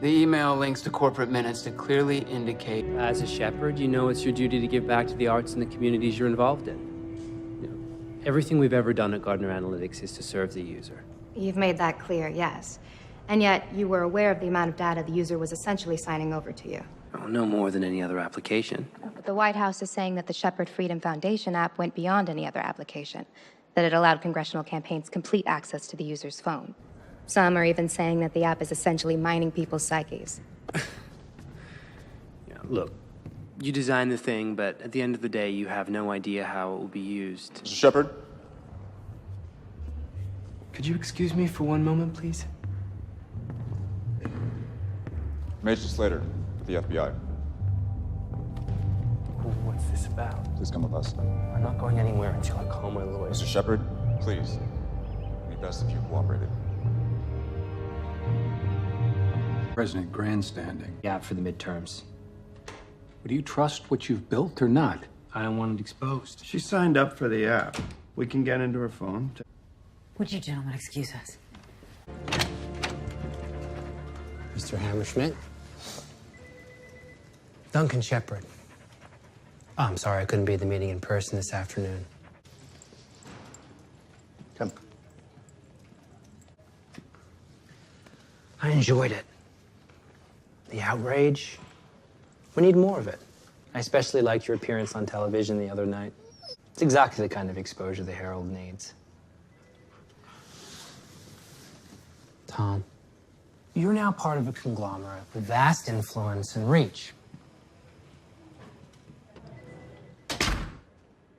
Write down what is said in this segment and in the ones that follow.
The email links to corporate minutes that clearly indicate... As a shepherd, you know it's your duty to give back to the arts and the communities you're involved in. You know, everything we've ever done at Gardner Analytics is to serve the user. You've made that clear, yes. And yet, you were aware of the amount of data the user was essentially signing over to you. Oh, no more than any other application. But the White House is saying that the Shepherd Freedom Foundation app went beyond any other application, that it allowed congressional campaigns complete access to the user's phone. Some are even saying that the app is essentially mining people's psyches. Yeah, look, you designed the thing, but at the end of the day, you have no idea how it will be used. Mr. Shepherd? Could you excuse me for one moment, please? Major Slater, with the FBI. What's this about? Please come with us. I'm not going anywhere until I call my lawyer. Mr. Shepherd, please. It would be best if you cooperated. President grandstanding. Yeah, for the midterms. Do you trust what you've built or not? I don't want it exposed. She signed up for the app. We can get into her phone. Would you gentlemen excuse us? Mr. Hammerschmidt? Duncan Shepherd. Oh, I'm sorry I couldn't be at the meeting in person this afternoon. Come. I enjoyed it. The outrage. We need more of it. I especially liked your appearance on television the other night. It's exactly the kind of exposure the Herald needs. Tom, you're now part of a conglomerate with vast influence and reach.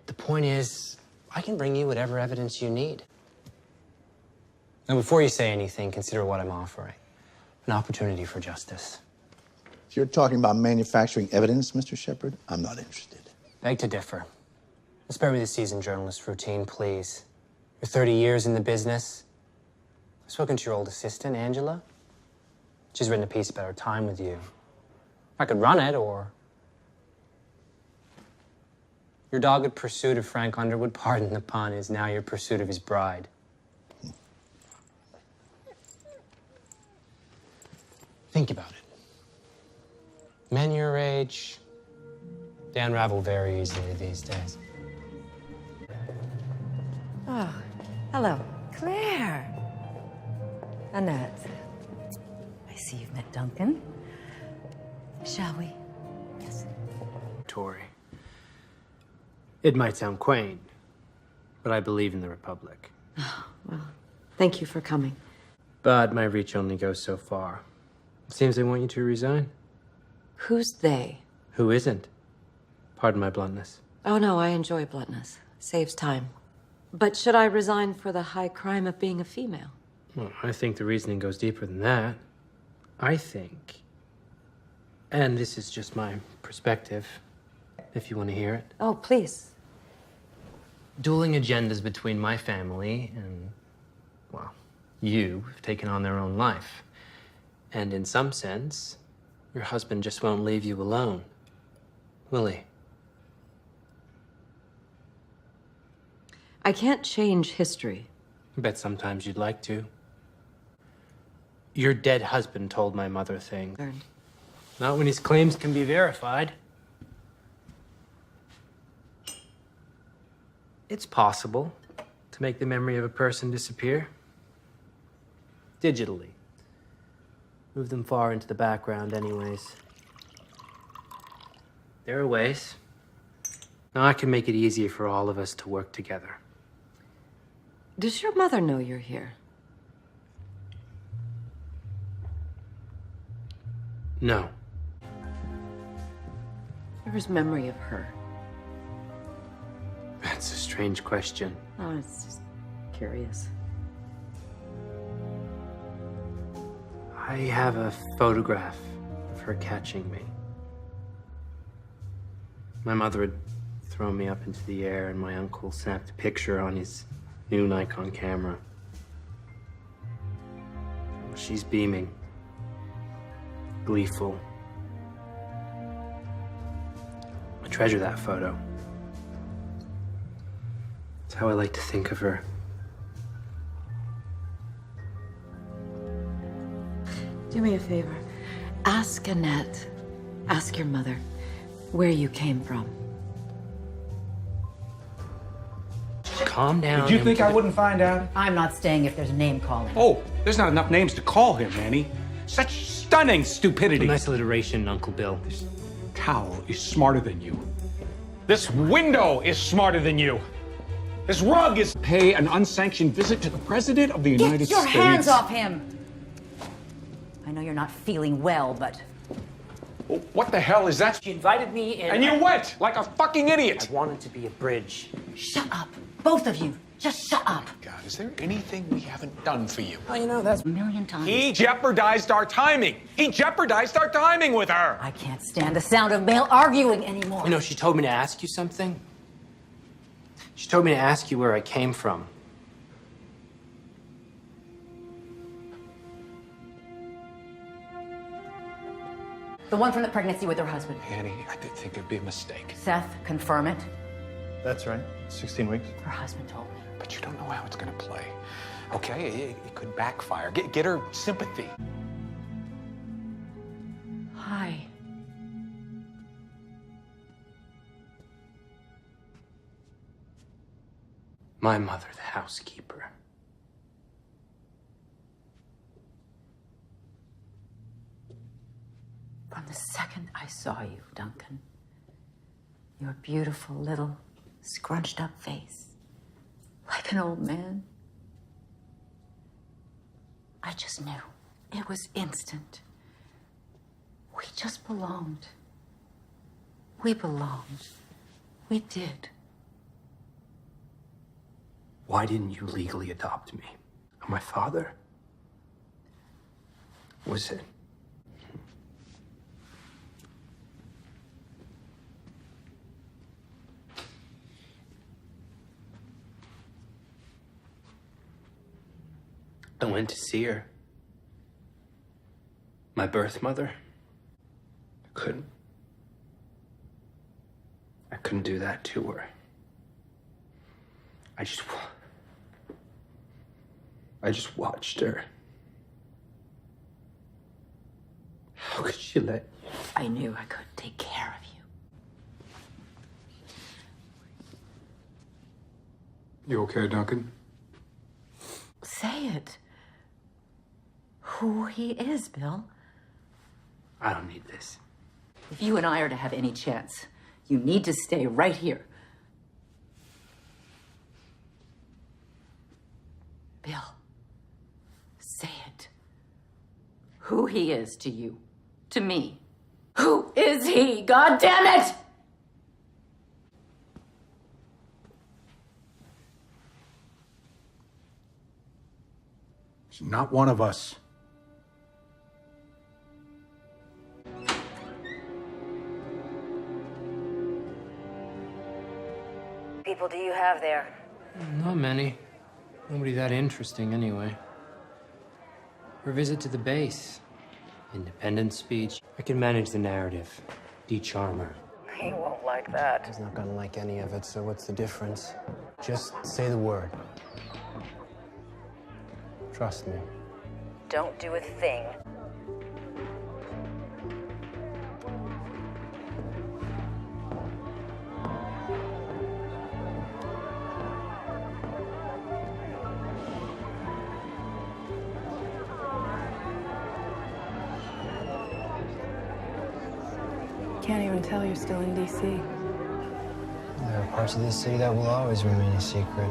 The point is, I can bring you whatever evidence you need. Now, before you say anything, consider what I'm offering. An opportunity for justice. If you're talking about manufacturing evidence, Mr. Shepherd, I'm not interested. Beg to differ. Spare me the seasoned journalist routine, please. You're 30 years in the business. I've spoken to your old assistant, Angela. She's written a piece about her time with you. I could run it, or... Your dogged pursuit of Frank Underwood, pardon the pun, is now your pursuit of his bride. Think about it. Men your age, they unravel very easily these days. Oh, hello. Claire. Annette. I see you've met Duncan. Shall we? Yes. Tory. It might sound quaint, but I believe in the Republic. Oh, well, thank you for coming. But my reach only goes so far. It seems they want you to resign. Who's they? Who isn't? Pardon my bluntness. Oh, no, I enjoy bluntness. Saves time. But should I resign for the high crime of being a female? Well, I think the reasoning goes deeper than that. I think, and this is just my perspective, if you want to hear it. Oh, please. Dueling agendas between my family and, well, you have taken on their own life. And in some sense, your husband just won't leave you alone, will he? I can't change history. I bet sometimes you'd like to. Your dead husband told my mother things. Not when his claims can be verified. It's possible to make the memory of a person disappear. Digitally. Move them far into the background anyways. There are ways. Now I can make it easier for all of us to work together. Does your mother know you're here? No. Where's memory of her? That's a strange question. Oh, it's just curious. I have a photograph of her catching me. My mother had thrown me up into the air, and my uncle snapped a picture on his new Nikon camera. She's beaming, gleeful. I treasure that photo. It's how I like to think of her. Do me a favor. Ask Annette. Ask your mother where you came from. Calm down. Did you think I wouldn't find out? I'm not staying if there's a name calling. Oh, there's not enough names to call him, Annie. Such stunning stupidity. A nice alliteration, Uncle Bill. This towel is smarter than you. This window is smarter than you. This rug is pay an unsanctioned visit to the President of the United States. Get your hands off him! I know you're not feeling well, but... What the hell is that? She invited me in. And you went like a fucking idiot. I wanted to be a bridge. Shut up. Both of you. Just shut up. God, is there anything we haven't done for you? Well, you know, that's a million times. He jeopardized our timing. He jeopardized our timing with her. I can't stand the sound of male arguing anymore. You know, she told me to ask you something. She told me to ask you where I came from. The one from the pregnancy with her husband. Annie, I did think it'd be a mistake. Seth, confirm it. That's right. 16 weeks. Her husband told me. But you don't know how it's gonna play. Okay, it could backfire. Get her sympathy. Hi. My mother, the housekeeper. From the second I saw you, Duncan, your beautiful little scrunched up face, like an old man, I just knew. It was instant. We just belonged. We belonged. We did. Why didn't you legally adopt me? My father? Was it? I went to see her. My birth mother. I couldn't do that to her. I just watched her. How could she let you? I knew I could take care of you. You okay, Duncan? Say it. Who he is, Bill. I don't need this. If you and I are to have any chance, you need to stay right here. Bill, say it. Who he is to you, to me. Who is he? God damn it! He's not one of us. People do you have there? Not many. Nobody that interesting, anyway. Her visit to the base. Independent speech. I can manage the narrative. De-charm her. He won't like that. He's not gonna like any of it, so what's the difference? Just say the word. Trust me. Don't do a thing. Can't even tell you're still in D.C. There are parts of this city that will always remain a secret.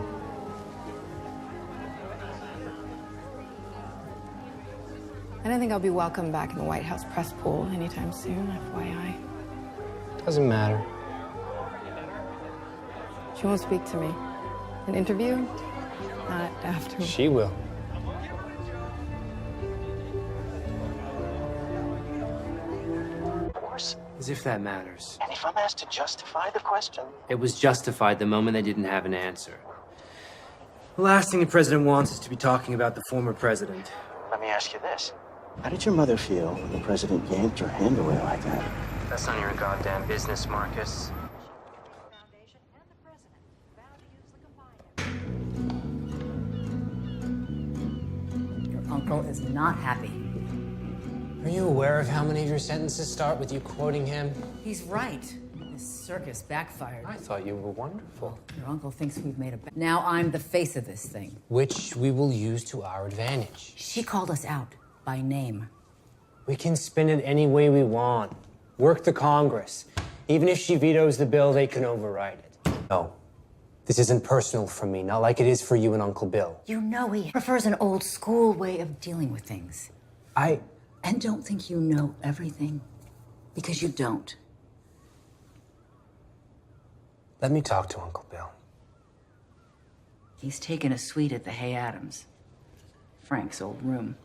I don't think I'll be welcome back in the White House press pool anytime soon, FYI. Doesn't matter. She won't speak to me. An interview? Not after. She will. As if that matters. And if I'm asked to justify the question? It was justified the moment they didn't have an answer. The last thing the president wants is to be talking about the former president. Let me ask you this. How did your mother feel when the president yanked her hand away like that? That's none of your goddamn business, Marcus. Your uncle is not happy. Are you aware of how many of your sentences start with you quoting him? He's right. This circus backfired. I thought you were wonderful. Your uncle thinks we've made a... Now I'm the face of this thing. Which we will use to our advantage. She called us out by name. We can spin it any way we want. Work the Congress. Even if she vetoes the bill, they can override it. No. This isn't personal for me, not like it is for you and Uncle Bill. You know he prefers an old school way of dealing with things. And don't think you know everything, because you don't. Let me talk to Uncle Bill. He's taken a suite at the Hay Adams, Frank's old room.